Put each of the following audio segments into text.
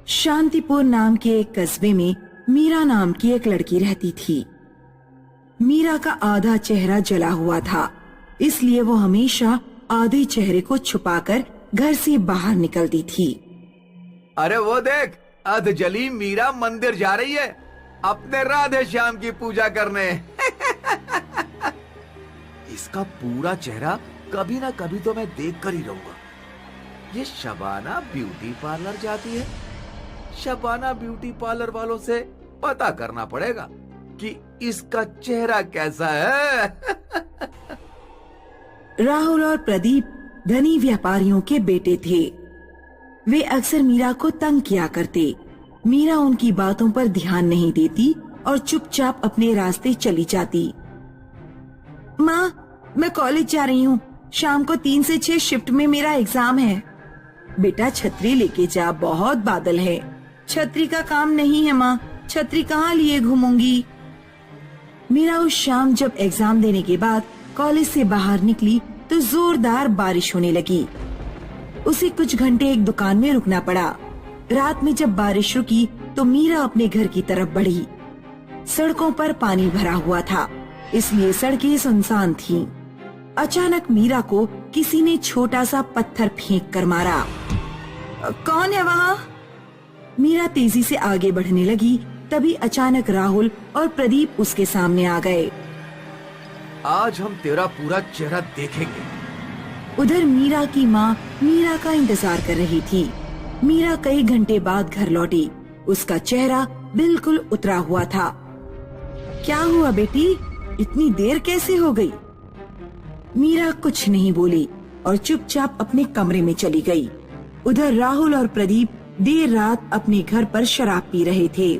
शांतिपुर नाम के एक कस्बे में मीरा नाम की एक लड़की रहती थी। मीरा का आधा चेहरा जला हुआ था, इसलिए वो हमेशा आधे चेहरे को छुपाकर घर से बाहर निकलती थी। अरे वो देख, अधजली मीरा मंदिर जा रही है अपने राधे श्याम की पूजा करने। इसका पूरा चेहरा कभी ना कभी तो मैं देख कर ही रहूंगा। ये शबाना ब्यूटी पार्लर जाती है। शबाना ब्यूटी पार्लर वालों से पता करना पड़ेगा कि इसका चेहरा कैसा है। राहुल और प्रदीप धनी व्यापारियों के बेटे थे। वे अक्सर मीरा को तंग किया करते। मीरा उनकी बातों पर ध्यान नहीं देती और चुपचाप अपने रास्ते चली जाती। माँ, मैं कॉलेज जा रही हूँ। शाम को 3 से 6 शिफ्ट में मेरा एग्जाम है। बेटा छतरी लेके जा, बहुत बादल है। छतरी का काम नहीं है माँ, छतरी कहाँ लिए घूमूंगी। मीरा उस शाम जब एग्जाम देने के बाद कॉलेज से बाहर निकली तो जोरदार बारिश होने लगी। उसे कुछ घंटे एक दुकान में रुकना पड़ा। रात में जब बारिश रुकी तो मीरा अपने घर की तरफ बढ़ी। सड़कों पर पानी भरा हुआ था, इसलिए सड़कें सुनसान थीं। अचानक मीरा को किसी ने छोटा सा पत्थर फेंक कर मारा। कौन है वहाँ? मीरा तेजी से आगे बढ़ने लगी, तभी अचानक राहुल और प्रदीप उसके सामने आ गए। आज हम तेरा पूरा चेहरा देखेंगे। उधर मीरा की माँ मीरा का इंतजार कर रही थी। मीरा कई घंटे बाद घर लौटी। उसका चेहरा बिल्कुल उतरा हुआ था। क्या हुआ बेटी, इतनी देर कैसे हो गई? मीरा कुछ नहीं बोली और चुपचाप अपने कमरे में चली गई। उधर राहुल और प्रदीप देर रात अपने घर पर शराब पी रहे थे।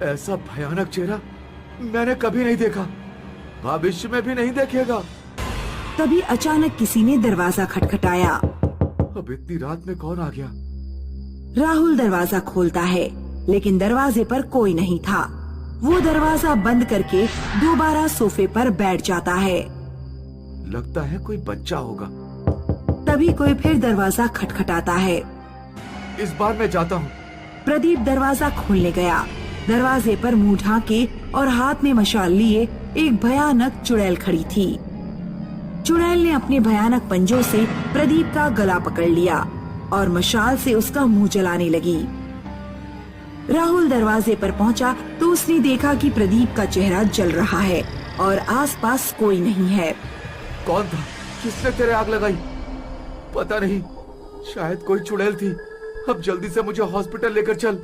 ऐसा भयानक चेहरा मैंने कभी नहीं देखा, भविष्य में भी नहीं देखेगा। तभी अचानक किसी ने दरवाजा खटखटाया। अब इतनी रात में कौन आ गया? राहुल दरवाजा खोलता है, लेकिन दरवाजे पर कोई नहीं था। वो दरवाजा बंद करके दोबारा सोफे पर बैठ जाता है। लगता है कोई बच्चा होगा। तभी कोई फिर दरवाजा खटखटाता है। इस बार मैं जाता हूँ। प्रदीप दरवाजा खोलने गया। दरवाजे पर मुंह ढांके और हाथ में मशाल लिए एक भयानक चुड़ैल खड़ी थी। चुड़ैल ने अपने भयानक पंजों से प्रदीप का गला पकड़ लिया और मशाल से उसका मुंह जलाने लगी। राहुल दरवाजे पर पहुंचा तो उसने देखा कि प्रदीप का चेहरा जल रहा है और आसपास कोई नहीं है। कौन था? किसने तेरे आग लगाई? पता नहीं, शायद कोई चुड़ैल थी। अब जल्दी से मुझे हॉस्पिटल लेकर चल,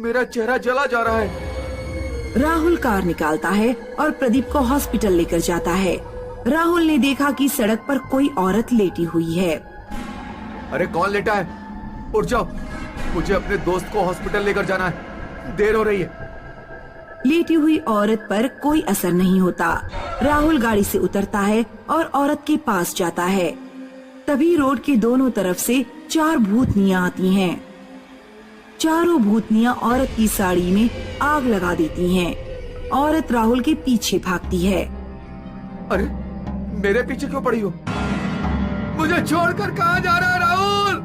मेरा चेहरा जला जा रहा है। राहुल कार निकालता है और प्रदीप को हॉस्पिटल लेकर जाता है। राहुल ने देखा कि सड़क पर कोई औरत लेटी हुई है। अरे कौन लेटा है? उठ जाओ, मुझे अपने दोस्त को हॉस्पिटल लेकर जाना है, देर हो रही है। लेटी हुई औरत पर कोई असर नहीं होता। राहुल गाड़ी से उतरता है और औरत के पास जाता है। तभी रोड के दोनों तरफ से 4 भूतनियां आती हैं। चारों भूतनियां औरत की साड़ी में आग लगा देती हैं। औरत राहुल के पीछे भागती है। अरे मेरे पीछे क्यों पड़ी हो? मुझे छोड़कर कहाँ जा रहा है राहुल?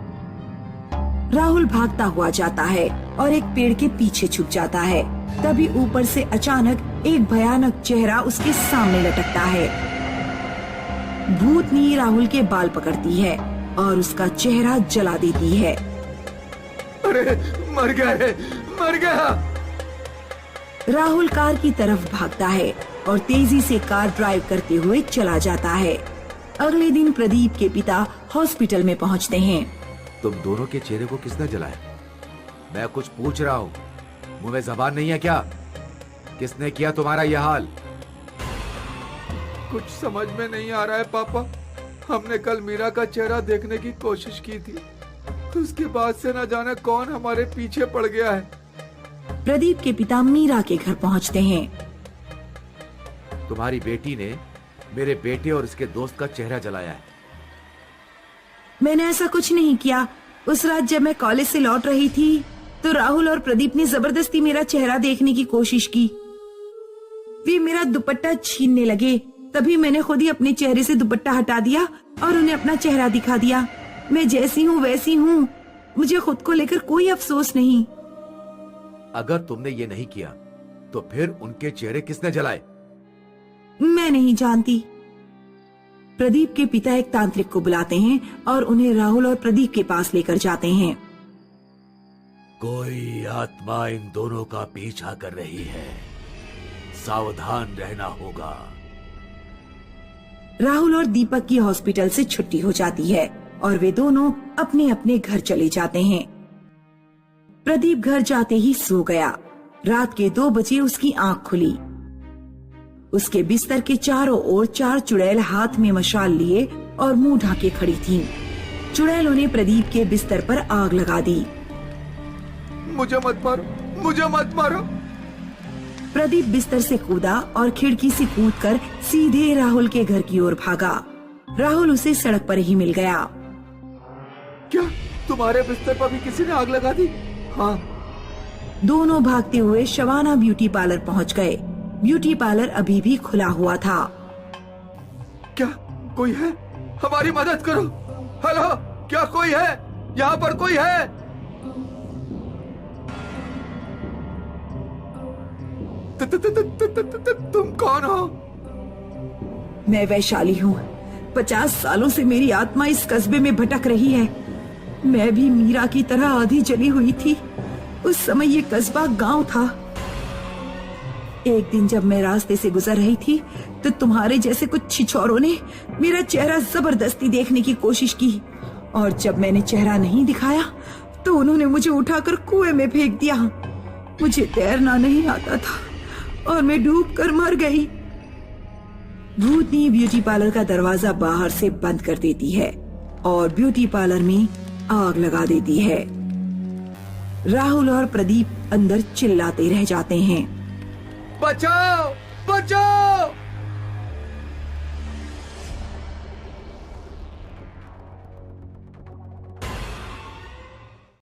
राहुल भागता हुआ जाता है और एक पेड़ के पीछे छुप जाता है। तभी ऊपर से अचानक एक भयानक चेहरा उसके सामने लटकता है। भूतनी राहुल के बाल पकड़ती है और उसका चेहरा जला देती है। अरे मर गया है, मर गया। राहुल कार की तरफ भागता है और तेजी से कार ड्राइव करते हुए चला जाता है। अगले दिन प्रदीप के पिता हॉस्पिटल में पहुंचते हैं। तुम दोनों के चेहरे को किसने जलाया? मैं कुछ पूछ रहा हूँ, मुंह में जबान नहीं है क्या? किसने किया तुम्हारा यह हाल? कुछ समझ में नहीं आ रहा है पापा। हमने कल मीरा का चेहरा देखने की कोशिश की थी, उसके बाद से न जाने कौन हमारे पीछे पड़ गया है। प्रदीप के पिता मीरा के घर पहुंचते हैं। तुम्हारी बेटी ने मेरे बेटे और इसके दोस्त का चेहरा जलाया है। मैंने ऐसा कुछ नहीं किया। उस रात जब मैं कॉलेज से लौट रही थी तो राहुल और प्रदीप ने जबरदस्ती मेरा चेहरा देखने की कोशिश की। वे मेरा दुपट्टा छीनने लगे, तभी मैंने खुद ही अपने चेहरे से दुपट्टा हटा दिया और उन्हें अपना चेहरा दिखा दिया। मैं जैसी हूँ वैसी हूँ। मुझे खुद को लेकर कोई अफसोस नहीं। अगर तुमने ये नहीं किया तो फिर उनके चेहरे किसने जलाए? मैं नहीं जानती। प्रदीप के पिता एक तांत्रिक को बुलाते हैं और उन्हें राहुल और प्रदीप के पास लेकर जाते हैं। कोई आत्मा इन दोनों का पीछा कर रही है, सावधान रहना होगा। राहुल और दीपक की हॉस्पिटल से छुट्टी हो जाती है और वे दोनों अपने अपने घर चले जाते हैं। प्रदीप घर जाते ही सो गया। रात के 2 बजे उसकी आंख खुली। उसके बिस्तर के चारों ओर 4 चुड़ैल हाथ में मशाल लिए और मुंह ढाके खड़ी थीं। चुड़ैलों ने प्रदीप के बिस्तर पर आग लगा दी। मुझे मत मारो, मुझे मत मारो। प्रदीप बिस्तर से कूदा और खिड़की से कूदकर सीधे राहुल के घर की ओर भागा। राहुल उसे सड़क पर ही मिल गया। क्या तुम्हारे बिस्तर पर भी किसी ने आग लगा दी? हाँ। दोनों भागते हुए शबाना ब्यूटी पार्लर पहुंच गए। ब्यूटी पार्लर अभी भी खुला हुआ था। क्या कोई है? हमारी मदद करो। हेलो, क्या कोई है? यहाँ पर कोई है? तुम कौन हो? मैं वैशाली हूँ। 50 सालों से मेरी आत्मा इस कस्बे में भटक रही है। मैं भी मीरा की तरह आधी जली हुई थी। उस समय ये कस्बा गांव था। एक दिन जब मैं रास्ते से गुजर रही थी तो तुम्हारे जैसे कुछ छिछोरों ने मेरा चेहरा जबरदस्ती देखने की कोशिश की, और जब मैंने चेहरा नहीं दिखाया तो उन्होंने मुझे उठाकर कुएं में फेंक दिया। मुझे तैरना नहीं आता था और मैं डूबकर मर गई। भूतनी ब्यूटी पार्लर का दरवाजा बाहर से बंद कर देती है और ब्यूटी पार्लर में आग लगा देती है। राहुल और प्रदीप अंदर चिल्लाते रह जाते हैं। बचाओ, बचाओ!